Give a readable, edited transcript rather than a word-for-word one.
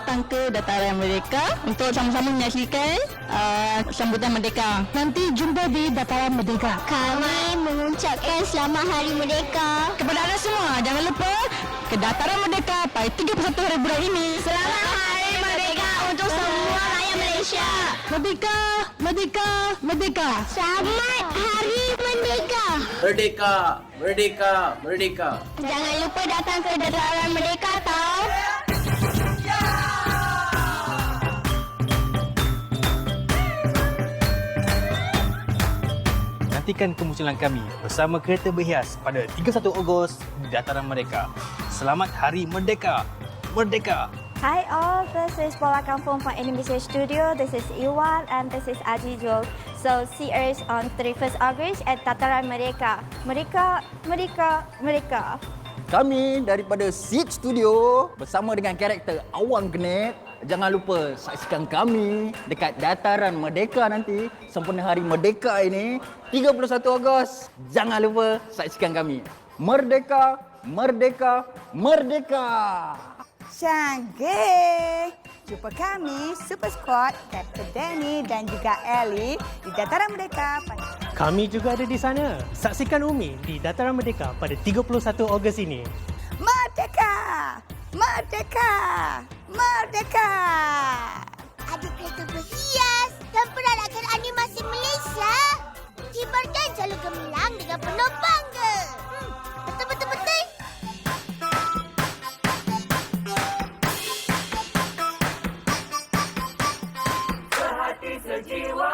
datang ke Dataran Merdeka untuk sama-sama menyaksikan sambutan Merdeka. Nanti jumpa di Dataran Merdeka. Kami mengucapkan Selamat Hari Merdeka Kepada anda semua, jangan lupa ke Dataran Merdeka pada 31 hari bulan ini. Selamat Hari Merdeka untuk semua rakyat Malaysia. Merdeka, merdeka, merdeka. Selamat Hari Merdeka. Merdeka, merdeka, merdeka. Jangan lupa datang ke Dataran Merdeka tau. Nantikan kemunculan kami bersama kereta berhias pada 31 Ogos di Dataran Merdeka. Selamat Hari Merdeka! Merdeka! Hi all, this is Bola Kampung from Indonesia Studio. This is Iwan and this is Aji Jol. So see us on 31st August at Dataran Merdeka. Merdeka, Merdeka, Merdeka. Kami daripada Seed Studio bersama dengan karakter Awang Genet. Jangan lupa saksikan kami dekat Dataran Merdeka nanti sempena Hari Merdeka ini 31 Ogos. Jangan lupa saksikan kami. Merdeka, merdeka, merdeka. Canggih! Jumpa kami, Super Squad, Dr. Danny dan juga Ellie di Dataran Merdeka. Kami juga ada di sana. Saksikan Umi di Dataran Merdeka pada 31 Ogos ini. Merdeka! Merdeka! Merdeka! Ada kereta berhias dan peralatan animasi Malaysia. Kibarkan selalu gemilang dengan penuh bangga. Betul-betul-betul. Sehati sejiwa